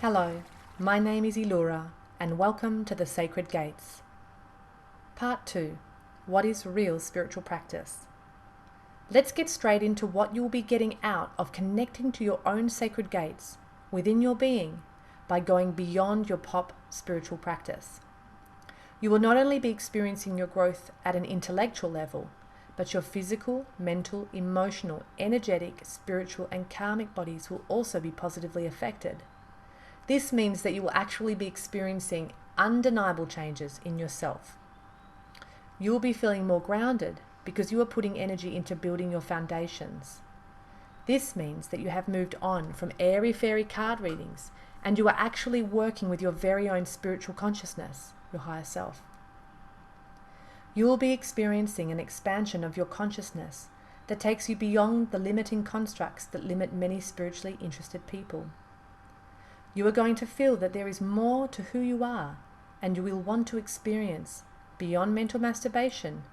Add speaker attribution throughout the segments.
Speaker 1: Hello, my name is Ilura, and welcome to the Sacred Gates. Part 2. What is real spiritual practice? Let's get straight into what you will be getting out of connecting to your own sacred gates within your being by going beyond your pop spiritual practice. You will not only be experiencing your growth at an intellectual level, but your physical, mental, emotional, energetic, spiritual, and karmic bodies will also be positively affected. This means that you will actually be experiencing undeniable changes in yourself. You will be feeling more grounded because you are putting energy into building your foundations. This means that you have moved on from airy-fairy card readings and you are actually working with your very own spiritual consciousness, your higher self. You will be experiencing an expansion of your consciousness that takes you beyond the limiting constructs that limit many spiritually interested people. You are going to feel that there is more to who you are, and you will want to experience, beyond mental masturbation,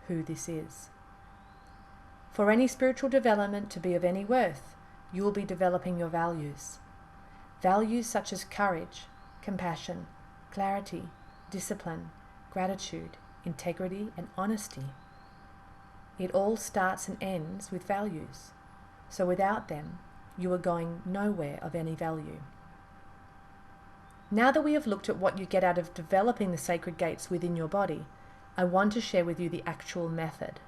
Speaker 1: who this is. For any spiritual development to be of any worth, you will be developing your values. Values such as courage, compassion, clarity, discipline, gratitude, integrity, and honesty. It all starts and ends with values, so without them, you are going nowhere of any value. Now that we have looked at what you get out of developing the sacred gates within your body, I want to share with you the actual method.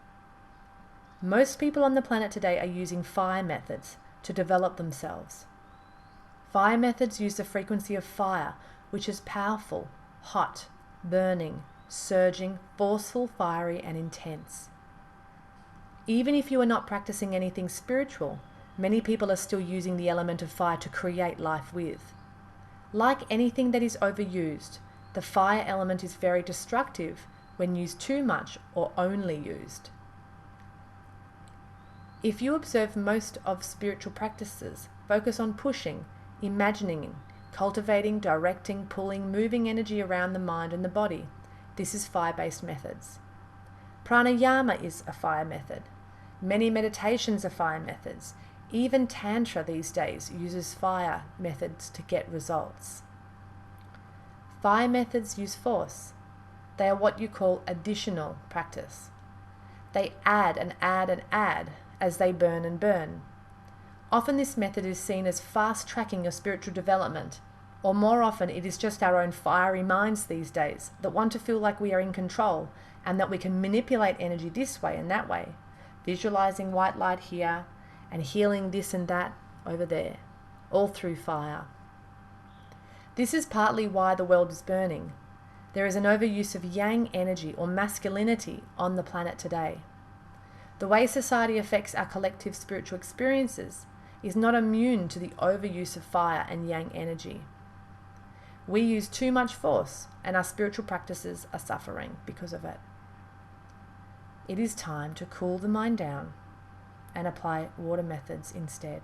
Speaker 1: Most people on the planet today are using fire methods to develop themselves. Fire methods use the frequency of fire, which is powerful, hot, burning, surging, forceful, fiery, and intense. Even if you are not practicing anything spiritual, many people are still using the element of fire to create life with. Like anything that is overused, the fire element is very destructive when used too much or only used. If you observe most of spiritual practices, focus on pushing, imagining, cultivating, directing, pulling, moving energy around the mind and the body. This is fire-based methods. Pranayama is a fire method. Many meditations are fire methods. Even Tantra these days uses fire methods to get results. Fire methods use force. They are what you call additional practice. They add and add and add as they burn and burn. Often this method is seen as fast-tracking your spiritual development, or more often it is just our own fiery minds these days that want to feel like we are in control and that we can manipulate energy this way and that way, visualizing white light here, and healing this and that over there, all through fire. This is partly why the world is burning. There is an overuse of yang energy or masculinity on the planet today. The way society affects our collective spiritual experiences is not immune to the overuse of fire and yang energy. We use too much force and our spiritual practices are suffering because of it. It is time to cool the mind down and apply water methods instead.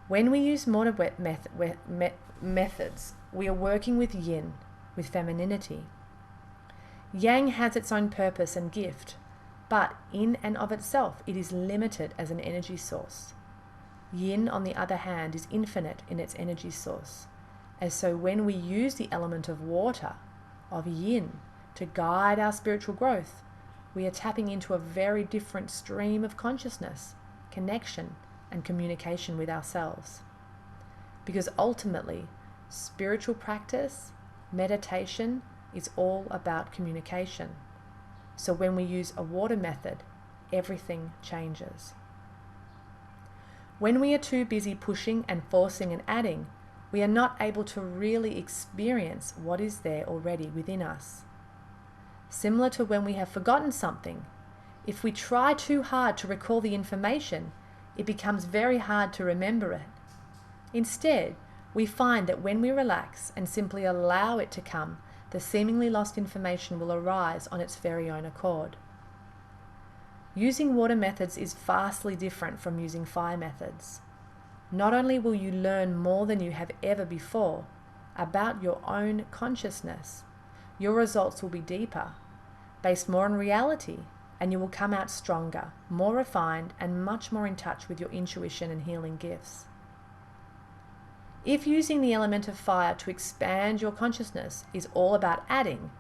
Speaker 1: When we use water methods, we are working with yin, with femininity. Yang has its own purpose and gift, but in and of itself, it is limited as an energy source. Yin, on the other hand, is infinite in its energy source. And so when we use the element of water, of yin, to guide our spiritual growth, we are tapping into a very different stream of consciousness, connection, and communication with ourselves. Because ultimately, spiritual practice, meditation, is all about communication. So when we use a water method, everything changes. When we are too busy pushing and forcing and adding, we are not able to really experience what is there already within us. Similar to when we have forgotten something, if we try too hard to recall the information, it becomes very hard to remember it. Instead, we find that when we relax and simply allow it to come, the seemingly lost information will arise on its very own accord. Using water methods is vastly different from using fire methods. Not only will you learn more than you have ever before about your own consciousness, your results will be deeper, based more on reality, and you will come out stronger, more refined, and much more in touch with your intuition and healing gifts. If using the element of fire to expand your consciousness is all about adding,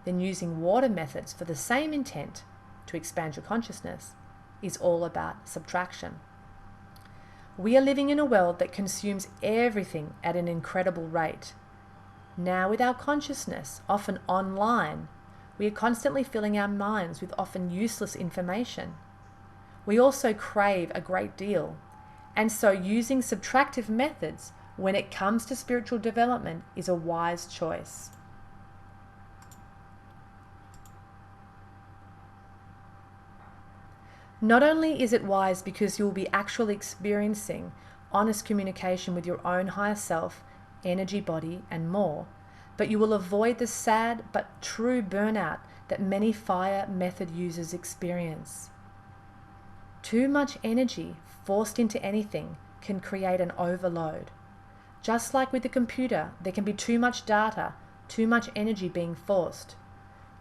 Speaker 1: then using water methods for the same intent to expand your consciousness is all about subtraction. We are living in a world that consumes everything at an incredible rate. Now, with our consciousness often online, we are constantly filling our minds with often useless information. We also crave a great deal, and so using subtractive methods when it comes to spiritual development is a wise choice. Not only is it wise because you will be actually experiencing honest communication with your own higher self, energy body, and more, but you will avoid the sad but true burnout that many fire method users experience. Too much energy forced into anything can create an overload. Just like with the computer, there can be too much data, too much energy being forced.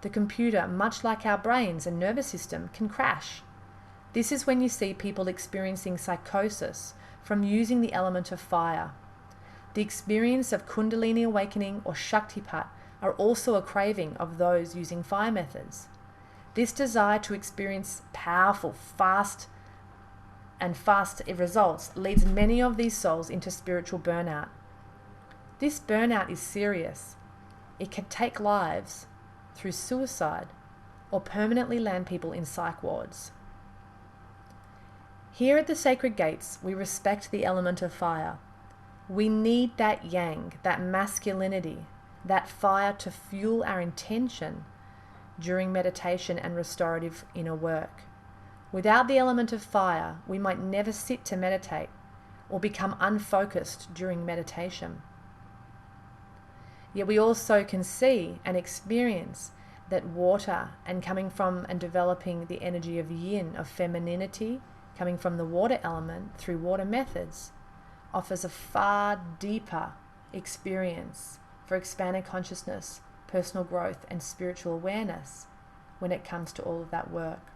Speaker 1: The computer, much like our brains and nervous system, can crash. This is when you see people experiencing psychosis from using the element of fire. The experience of Kundalini awakening or Shaktipat are also a craving of those using fire methods. This desire to experience powerful, fast results leads many of these souls into spiritual burnout. This burnout is serious. It can take lives through suicide or permanently land people in psych wards. Here at the Sacred Gates, we respect the element of fire. We need that yang, that masculinity, that fire to fuel our intention during meditation and restorative inner work. Without the element of fire, we might never sit to meditate or become unfocused during meditation. Yet we also can see and experience that water, and coming from and developing the energy of yin, of femininity, coming from the water element through water methods, offers a far deeper experience for expanded consciousness, personal growth, and spiritual awareness when it comes to all of that work.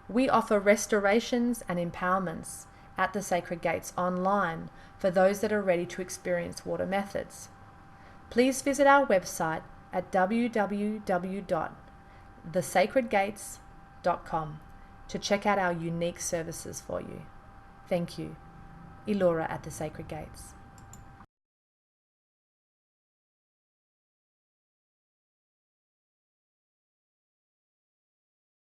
Speaker 1: We offer restorations and empowerments at the Sacred Gates online for those that are ready to experience water methods. Please visit our website at www.thesacredgates.com to check out our unique services for you. Thank you. Elora at the Sacred Gates.